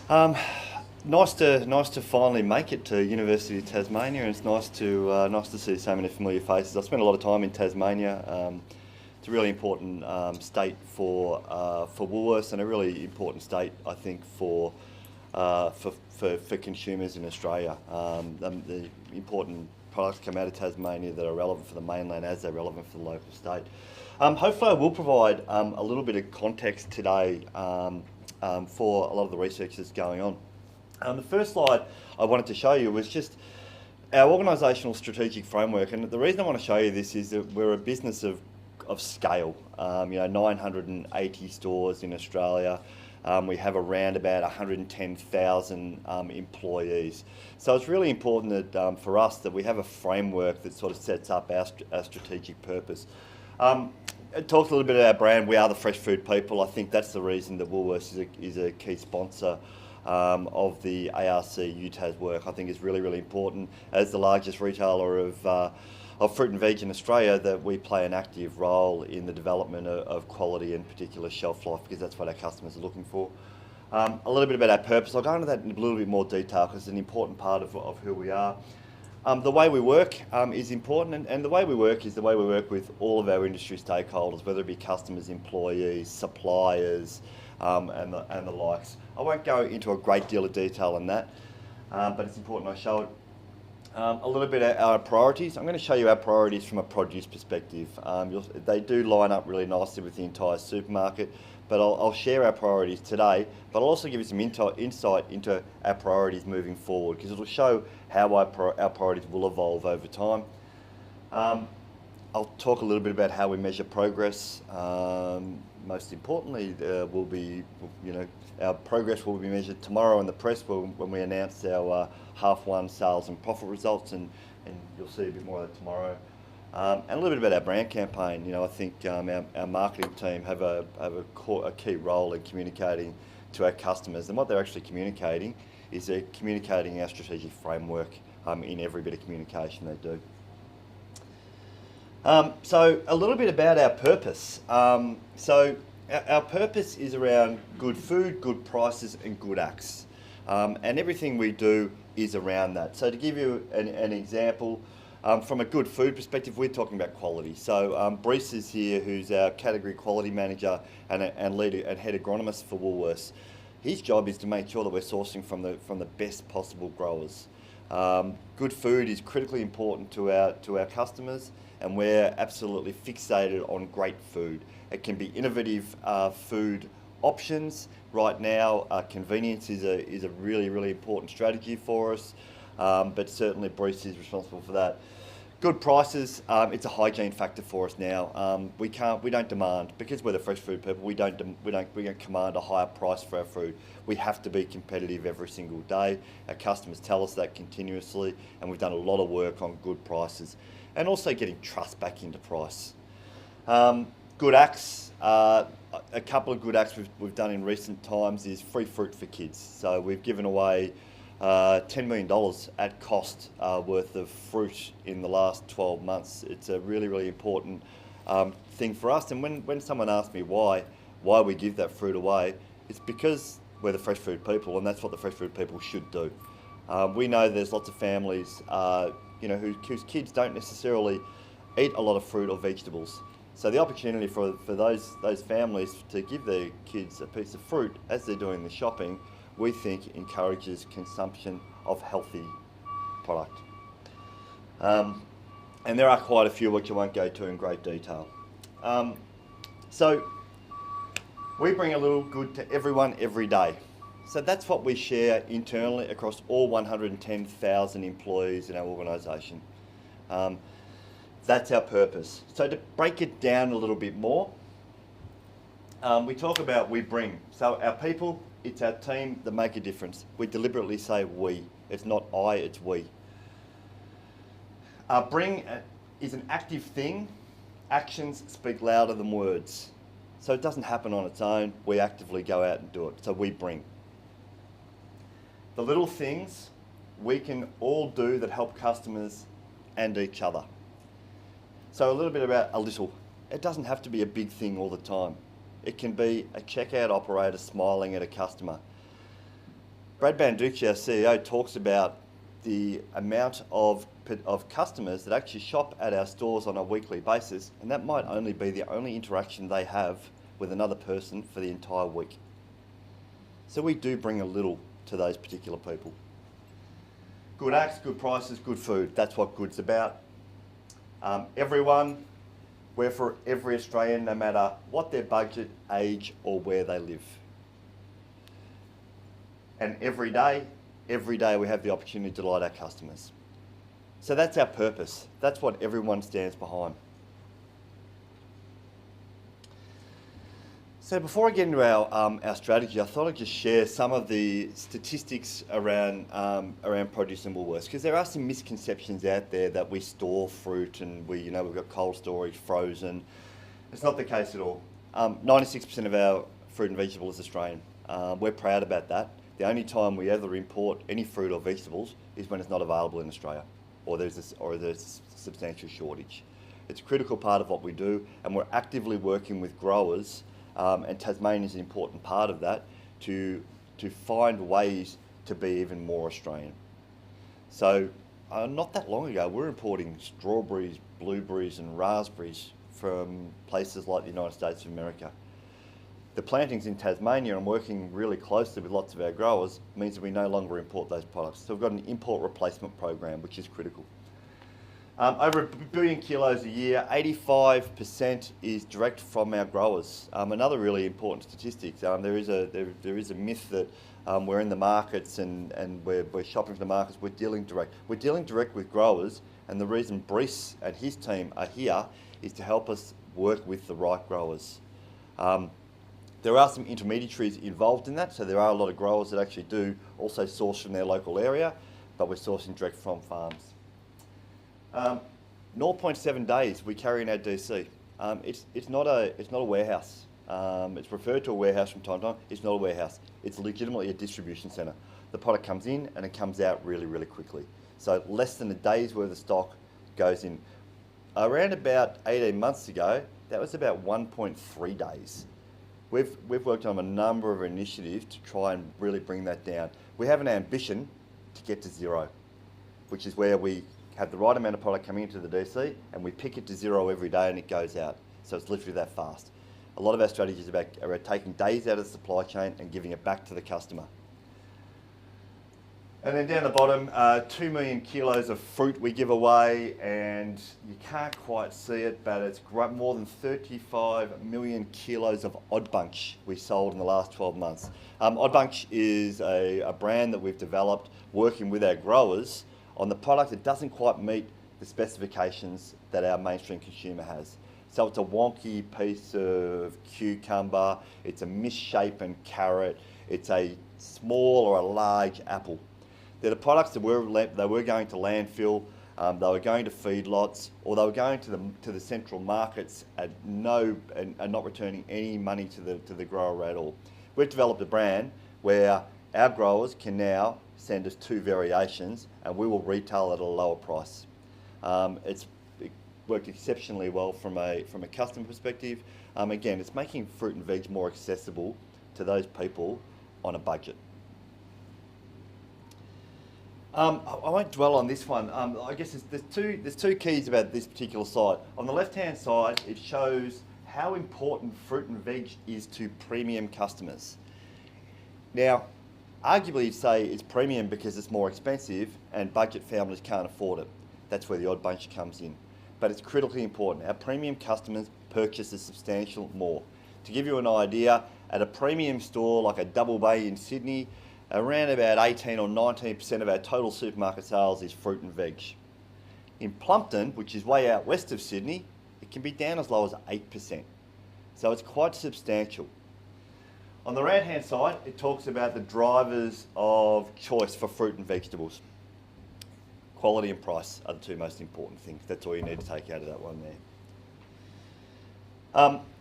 Um, nice to finally make it to University of Tasmania, and it's nice to see so many familiar faces. I spent a lot of time in Tasmania. It's a really important state for Woolworths, and a really important state, I think, for consumers in Australia. The important products come out of Tasmania that are relevant for the mainland as they're relevant for the local state. Hopefully, I will provide a little bit of context today for a lot of the research that's going on. The first slide I wanted to show you was just our organisational strategic framework, and the reason I want to show you this is that we're a business of scale. 980 stores in Australia. We have around about 110,000 employees. So it's really important that for us that we have a framework that sort of sets up our strategic purpose. It talks a little bit about our brand. We are the fresh food people. I think that's the reason that Woolworths is a key sponsor of the ARC UTAS work. I think it's really, really important as the largest retailer of fruit and veg in Australia that we play an active role in the development of quality and particular shelf life, because that's what our customers are looking for. A little bit about our purpose. I'll go into that in a little bit more detail because it's an important part of who we are. The way we work is important, and the way we work is the way we work with all of our industry stakeholders, whether it be customers, employees, suppliers, and the likes. I won't go into a great deal of detail on that, but it's important I show it. A little bit of our priorities. I'm going to show you our priorities from a produce perspective. They do line up really nicely with the entire supermarket, but I'll share our priorities today, but I'll also give you some insight into our priorities moving forward, because it'll show how our priorities will evolve over time. I'll talk a little bit about how we measure progress. Most importantly, our progress will be measured tomorrow in the press when we announce our half one sales and profit results, and you'll see a bit more of that tomorrow. And a little bit about our brand campaign. I think our marketing team have a key role in communicating to our customers, and what they're actually communicating is they're communicating our strategic framework in every bit of communication they do. So a little bit about our purpose. Our purpose is around good food, good prices, and good acts. And everything we do is around that. So to give you an example, from a good food perspective, we're talking about quality. So Brees is here, who's our category quality manager and leader and head agronomist for Woolworths. His job is to make sure that we're sourcing from the best possible growers. Good food is critically important to our customers, and we're absolutely fixated on great food. It can be innovative food options. Right now, convenience is a really, really important strategy for us, but certainly Brees is responsible for that. Good prices, it's a hygiene factor for us now. We don't demand, because we're the fresh food people, we don't command a higher price for our food. We have to be competitive every single day. Our customers tell us that continuously, and we've done a lot of work on good prices, and also getting trust back into price. Good acts. A couple of good acts we've done in recent times is free fruit for kids. So we've given away $10 million at cost worth of fruit in the last 12 months. It's a really, really important thing for us. And when someone asks me why we give that fruit away, it's because we're the fresh food people, and that's what the fresh food people should do. We know there's lots of families whose kids don't necessarily eat a lot of fruit or vegetables. So the opportunity for those families to give their kids a piece of fruit as they're doing the shopping, we think encourages consumption of healthy product. And there are quite a few which I won't go to in great detail. So we bring a little good to everyone every day. So that's what we share internally across all 110,000 employees in our organisation. That's our purpose. So to break it down a little bit more, we talk about we bring. So our people, it's our team that make a difference. We deliberately say we. It's not I, it's we. Bring is an active thing. Actions speak louder than words. So it doesn't happen on its own. We actively go out and do it. So we bring. The little things we can all do that help customers and each other. So a little bit about a little. It doesn't have to be a big thing all the time. It can be a checkout operator smiling at a customer. Brad Banducci, our CEO, talks about the amount of customers that actually shop at our stores on a weekly basis, and that might only be the only interaction they have with another person for the entire week. So we do bring a little to those particular people. Good acts, good prices, good food. That's what good's about. Everyone, we're for every Australian, no matter what their budget, age, or where they live. And every day we have the opportunity to delight our customers. So that's our purpose. That's what everyone stands behind. So before I get into our strategy, I thought I'd just share some of the statistics around produce and Woolworths, because there are some misconceptions out there that we store fruit and we've got cold storage, frozen. It's not the case at all. 96% of our fruit and vegetables is Australian. We're proud about that. The only time we ever import any fruit or vegetables is when it's not available in Australia, or there's a substantial shortage. It's a critical part of what we do, and we're actively working with growers, and Tasmania is an important part of that, to find ways to be even more Australian. So not that long ago, we were importing strawberries, blueberries and raspberries from places like the United States of America. The plantings in Tasmania, and working really closely with lots of our growers, means that we no longer import those products. So we've got an import replacement program, which is critical. Over 1 billion kilos a year, 85% is direct from our growers. Another really important statistic, there is a myth that we're in the markets and we're shopping for the markets. We're dealing direct. We're dealing direct with growers, and the reason Brice and his team are here is to help us work with the right growers. There are some intermediaries involved in that, so there are a lot of growers that actually do also source from their local area, but we're sourcing direct from farms. 0.7 days we carry in our DC. It's not a warehouse. It's referred to a warehouse from time to time. It's not a warehouse. It's legitimately a distribution centre. The product comes in and it comes out really, really quickly. So less than a day's worth of stock goes in. Around about 18 months ago, that was about 1.3 days. We've worked on a number of initiatives to try and really bring that down. We have an ambition to get to zero, which is where we have the right amount of product coming into the DC and we pick it to zero every day and it goes out. So it's literally that fast. A lot of our strategies are about taking days out of the supply chain and giving it back to the customer. And then down the bottom, 2 million kilos of fruit we give away, and you can't quite see it, but it's more than 35 million kilos of Odd Bunch we sold in the last 12 months. Odd Bunch is a brand that we've developed working with our growers on the product that doesn't quite meet the specifications that our mainstream consumer has. So it's a wonky piece of cucumber, it's a misshapen carrot, it's a small or a large apple. They're the products that were going to landfill, they were going to feedlots, or they were going to the central markets and not returning any money to the grower at all. We've developed a brand where our growers can now send us 2 variations, and we will retail at a lower price. It worked exceptionally well from a customer perspective. Again, it's making fruit and veg more accessible to those people on a budget. I won't dwell on this one. I guess there's two keys about this particular site. On the left-hand side, it shows how important fruit and veg is to premium customers. Now, arguably you'd say it's premium because it's more expensive and budget families can't afford it. That's where the Odd Bunch comes in. But it's critically important. Our premium customers purchase a substantial more. To give you an idea, at a premium store like a Double Bay in Sydney, around about 18 or 19% of our total supermarket sales is fruit and veg. In Plumpton, which is way out west of Sydney, it can be down as low as 8%. So it's quite substantial. On the right-hand side, it talks about the drivers of choice for fruit and vegetables. Quality and price are the 2 most important things. That's all you need to take out of that one there.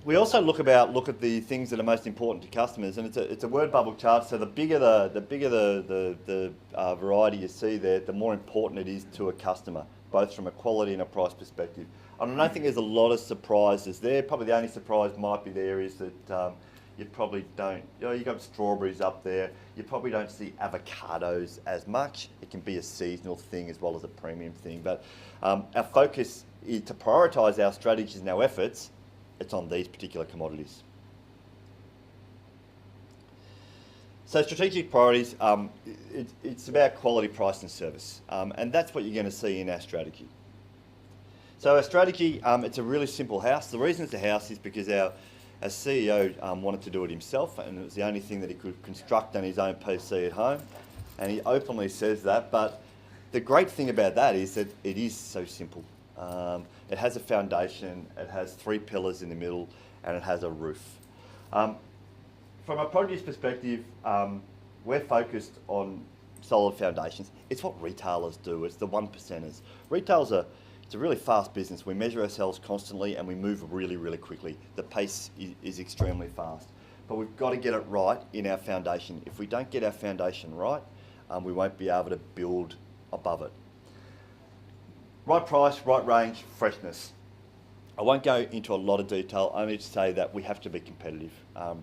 We also look at the things that are most important to customers, and it's a word bubble chart. So the bigger the variety you see there, the more important it is to a customer, both from a quality and a price perspective. And I don't think there's a lot of surprises there. Probably the only surprise might be there is that you probably don't. You've got strawberries up there. You probably don't see avocados as much. It can be a seasonal thing as well as a premium thing. But our focus is to prioritise our strategies and our efforts. It's on these particular commodities. So strategic priorities, it's about quality, price and service. And that's what you're going to see in our strategy. So our strategy, it's a really simple house. The reason it's a house is because our CEO wanted to do it himself, and it was the only thing that he could construct on his own PC at home. And he openly says that. But the great thing about that is that it is so simple. It has a foundation, it has 3 pillars in the middle, and it has a roof. From a produce perspective, we're focused on solid foundations. It's what retailers do. It's the 1%ers. Retail's it's a really fast business. We measure ourselves constantly and we move really, really quickly. The pace is extremely fast. But we've got to get it right in our foundation. If we don't get our foundation right, we won't be able to build above it. Right price, right range, freshness. I won't go into a lot of detail, only to say that we have to be competitive.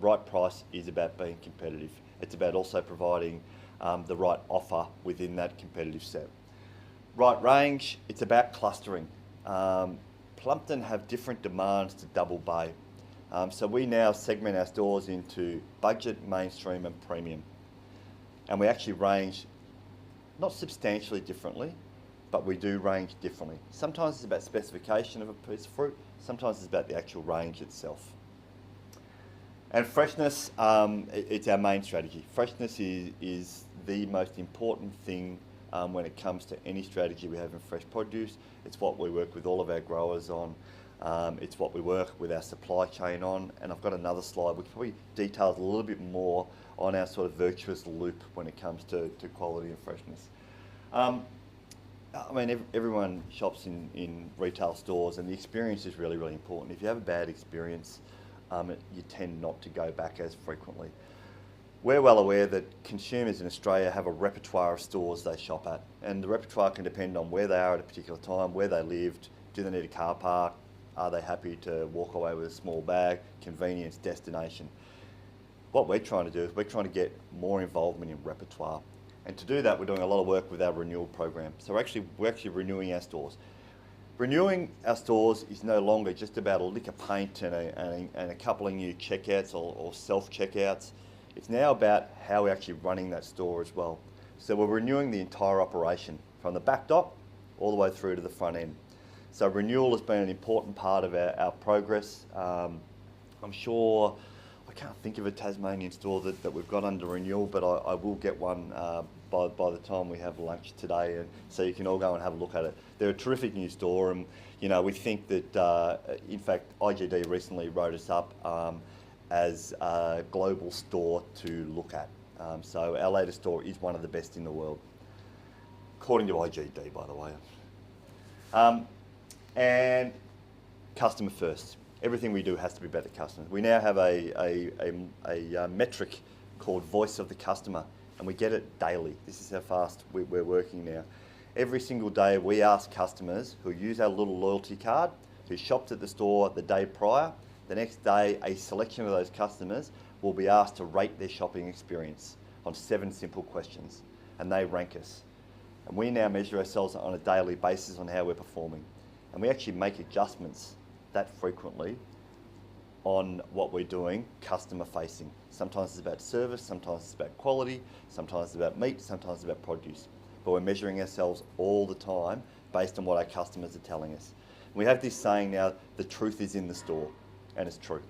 Right price is about being competitive. It's about also providing the right offer within that competitive set. Right range, it's about clustering. Plumpton have different demands to Double Bay. So we now segment our stores into budget, mainstream and premium. And we actually range not substantially differently, but we do range differently. Sometimes it's about specification of a piece of fruit, sometimes it's about the actual range itself. And freshness, it's our main strategy. Freshness is the most important thing when it comes to any strategy we have in fresh produce. It's what we work with all of our growers on. It's what we work with our supply chain on. And I've got another slide which probably details a little bit more on our sort of virtuous loop when it comes to quality and freshness. I mean, everyone shops in retail stores, and the experience is really, really important. If you have a bad experience, you tend not to go back as frequently. We're well aware that consumers in Australia have a repertoire of stores they shop at, and the repertoire can depend on where they are at a particular time, where they lived, do they need a car park, are they happy to walk away with a small bag, convenience, destination. What we're trying to do is we're trying to get more involvement in repertoire. And to do that, we're doing a lot of work with our renewal program. So we're actually renewing our stores. Renewing our stores is no longer just about a lick of paint and a couple of new checkouts or self-checkouts. It's now about how we're actually running that store as well. So we're renewing the entire operation from the back dock all the way through to the front end. So renewal has been an important part of our progress. I'm sure, I can't think of a Tasmanian store that we've got under renewal, but I will get one by the time we have lunch today, and so you can all go and have a look at it. They're a terrific new store, and we think that, in fact, IGD recently wrote us up as a global store to look at. So our latest store is one of the best in the world, according to IGD, by the way. And customer first. Everything we do has to be about the customer. We now have a metric called Voice of the Customer, and we get it daily. This is how fast we're working now. Every single day we ask customers who use our little loyalty card, who shopped at the store the day prior, the next day a selection of those customers will be asked to rate their shopping experience on 7 simple questions, and they rank us. And we now measure ourselves on a daily basis on how we're performing. And we actually make adjustments that frequently on what we're doing customer facing. Sometimes it's about service, sometimes it's about quality, sometimes it's about meat, sometimes it's about produce. But we're measuring ourselves all the time based on what our customers are telling us. We have this saying now, the truth is in the store, and it's true.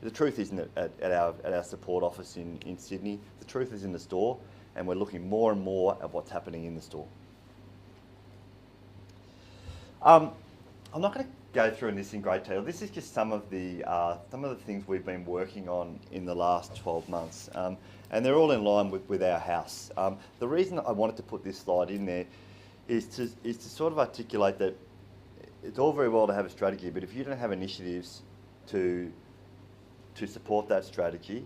The truth isn't at our support office in Sydney. The truth is in the store, and we're looking more and more at what's happening in the store. I'm not going to go through this in great detail. This is just some of the things we've been working on in the last 12 months, and they're all in line with our house. The reason I wanted to put this slide in there is to sort of articulate that it's all very well to have a strategy, but if you don't have initiatives to support that strategy,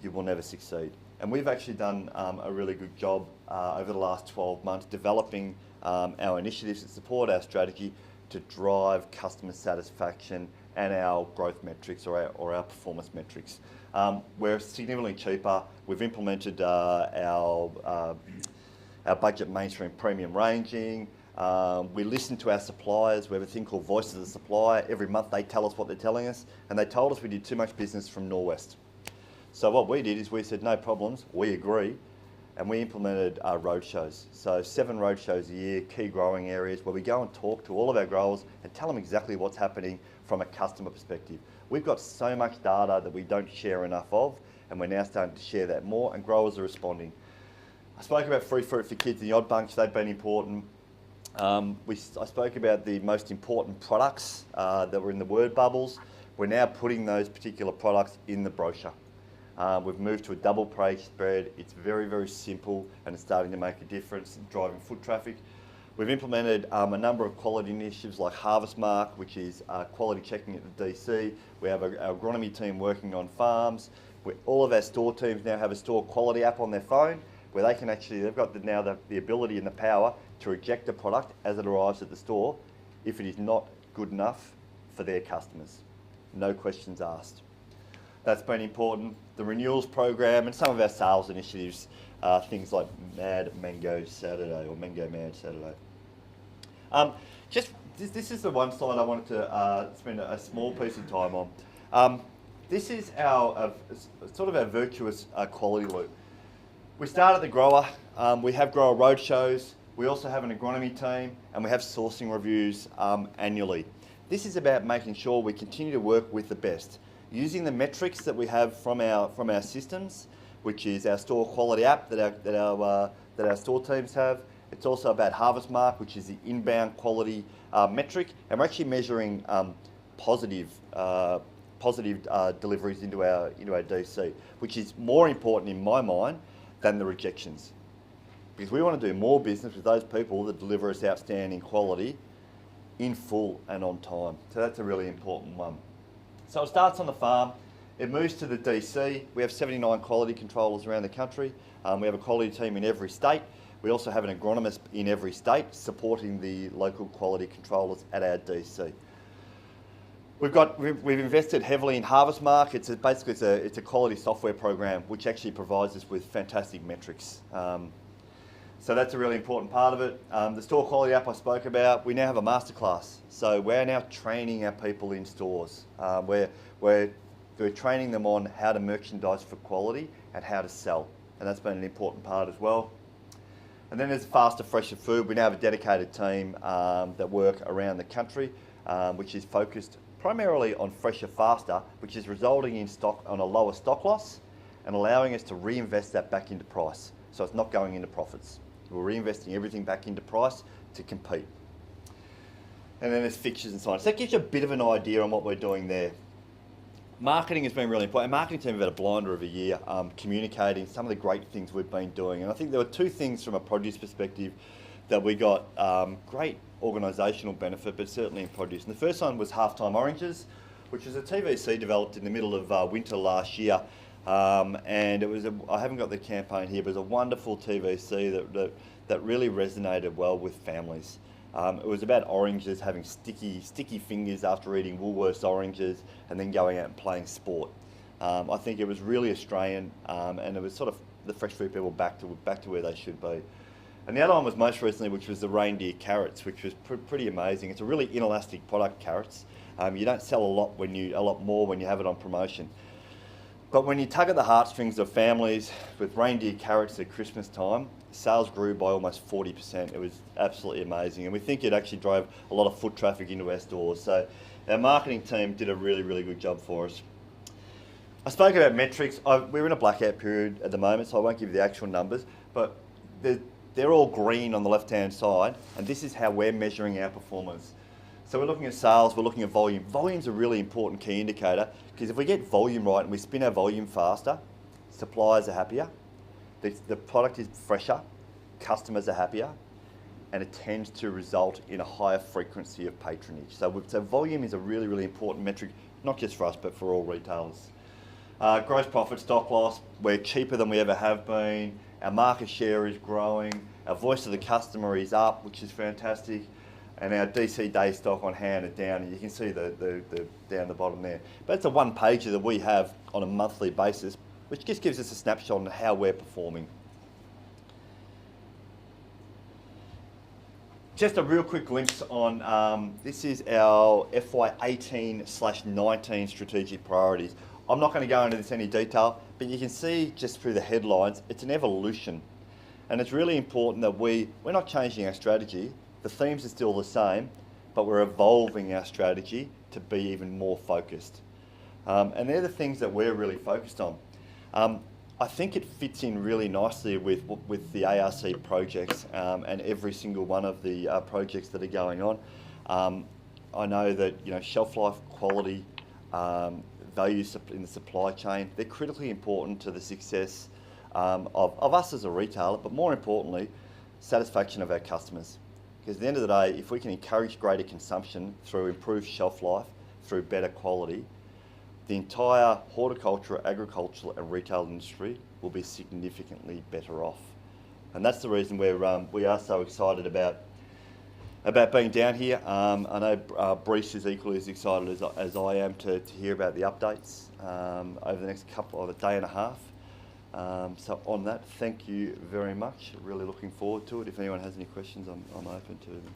you will never succeed. And we've actually done a really good job over the last 12 months developing our initiatives that support our strategy to drive customer satisfaction and our growth metrics or our performance metrics. We're significantly cheaper. We've implemented our budget mainstream premium ranging. We listen to our suppliers. We have a thing called Voice of the Supplier. Every month they tell us what they're telling us, and they told us we did too much business from Norwest. So what we did is we said, no problems, we agree, and we implemented roadshows. So 7 roadshows a year, key growing areas, where we go and talk to all of our growers and tell them exactly what's happening from a customer perspective. We've got so much data that we don't share enough of, and we're now starting to share that more, and growers are responding. I spoke about free fruit for kids and the odd bunch, they've been important. I spoke about the most important products that were in the word bubbles. We're now putting those particular products in the brochure. We've moved to a double price spread. It's very, very simple, and it's starting to make a difference in driving foot traffic. We've implemented a number of quality initiatives like Harvest Mark, which is quality checking at the DC. We have our agronomy team working on farms. All of our store teams now have a store quality app on their phone, where they can actually, they've got now the ability and the power to reject a product as it arrives at the store if it is not good enough for their customers. No questions asked. That's been important. The renewals program and some of our sales initiatives, things like Mad Mango Saturday or Mango Mad Saturday. This is the one slide I wanted to spend a small piece of time on. This is our sort of our virtuous quality loop. We start at the grower. We have grower roadshows. We also have an agronomy team, and we have sourcing reviews annually. This is about making sure we continue to work with the best, using the metrics that we have from our systems, which is our store quality app that our store teams have. It's also about Harvest Mark, which is the inbound quality metric, and we're actually measuring positive deliveries into our DC, which is more important in my mind than the rejections, because we want to do more business with those people that deliver us outstanding quality in full and on time. So that's a really important one. So it starts on the farm, it moves to the DC. We have 79 quality controllers around the country. We have a quality team in every state. We also have an agronomist in every state supporting the local quality controllers at our DC. We've invested heavily in Harvest Mark. It's a quality software program which actually provides us with fantastic metrics. So that's a really important part of it. The store quality app I spoke about, we now have a masterclass. So we're now training our people in stores. We're training them on how to merchandise for quality and how to sell. And that's been an important part as well. And then there's faster, fresher food. We now have a dedicated team that work around the country, which is focused primarily on fresher, faster, which is resulting in a lower stock loss and allowing us to reinvest that back into price. So it's not going into profits. We're reinvesting everything back into price to compete. And then there's fixtures and signs. So that gives you a bit of an idea on what we're doing there. Marketing has been really important. Our marketing team have had a blinder of a year communicating some of the great things we've been doing. And I think there were 2 things from a produce perspective that we got great organisational benefit, but certainly in produce. And the first one was Halftime Oranges, which was a TVC developed in the middle of winter last year. And it was I haven't got the campaign here, but it was a wonderful TVC that really resonated well with families. It was about oranges having sticky fingers after eating Woolworths oranges and then going out and playing sport. I think it was really Australian, and it was sort of the fresh food people back to where they should be. And the other one was most recently, which was the reindeer carrots, which was pretty amazing. It's a really inelastic product, carrots. You don't sell a lot more when you have it on promotion. But when you tug at the heartstrings of families with reindeer carrots at Christmas time, sales grew by almost 40%. It was absolutely amazing. And we think it actually drove a lot of foot traffic into our stores. So our marketing team did a really, really good job for us. I spoke about metrics. We're in a blackout period at the moment, so I won't give you the actual numbers, but they're all green on the left-hand side, and this is how we're measuring our performance. So we're looking at sales, we're looking at volume. Volume's a really important key indicator, because if we get volume right and we spin our volume faster, suppliers are happier, the product is fresher, customers are happier, and it tends to result in a higher frequency of patronage. So volume is a really, really important metric, not just for us, but for all retailers. Gross profit, stock loss, we're cheaper than we ever have been. Our market share is growing. Our voice of the customer is up, which is fantastic. and our DC day stock on hand are down, and you can see the down the bottom there. But it's a one pager that we have on a monthly basis, which just gives us a snapshot on how we're performing. Just a real quick glimpse on, this is our FY18/19 strategic priorities. I'm not going to go into this in any detail, but you can see just through the headlines, it's an evolution. And it's really important that we're not changing our strategy. The themes are still the same, but we're evolving our strategy to be even more focused. And they're the things that we're really focused on. I think it fits in really nicely with the ARC projects and every single one of the projects that are going on. I know that shelf life, quality, values in the supply chain, they're critically important to the success of us as a retailer, but more importantly, satisfaction of our customers. Because at the end of the day, if we can encourage greater consumption through improved shelf life, through better quality, the entire horticulture, agricultural and retail industry will be significantly better off. And that's the reason we are so excited about being down here. I know Brees is equally as excited as I am to hear about the updates over the next couple of a day and a half. So on that, thank you very much. Really looking forward to it. If anyone has any questions, I'm open to them.